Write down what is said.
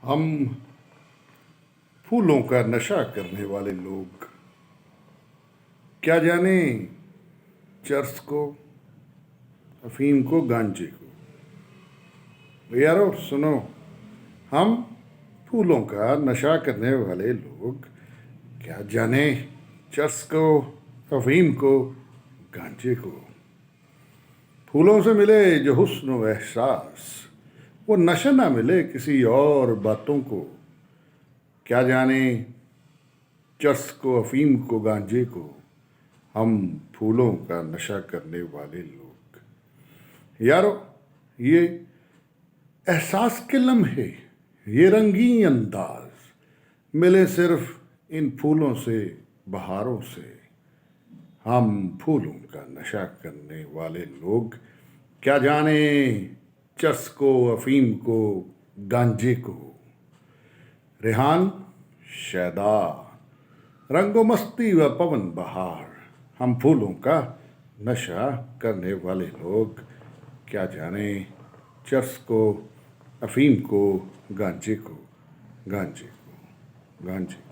ہم پھولوں کا نشہ کرنے والے لوگ کیا جانے چرس کو، افیم کو، گانجے کو۔ یارو سنو، ہم پھولوں کا نشہ کرنے والے لوگ کیا جانے چرس کو، افیم کو، گانجے کو۔ پھولوں سے ملے جو حسن و احساس، وہ نشہ نہ ملے کسی اور باتوں کو۔ کیا جانے چرس کو، افیم کو، گانجے کو، ہم پھولوں کا نشہ کرنے والے لوگ۔ یارو یہ احساس کے لمحے، یہ رنگین انداز ملے صرف ان پھولوں سے، بہاروں سے۔ ہم پھولوں کا نشہ کرنے والے لوگ کیا جانے چرس کو، افیم کو، گانجے کو۔ ریحان شیدا، رنگ و مستی و پون بہار، ہم پھولوں کا نشہ کرنے والے لوگ کیا جانے چرس کو، افیم کو، گانجے کو، گانجے کو، گانجے کو۔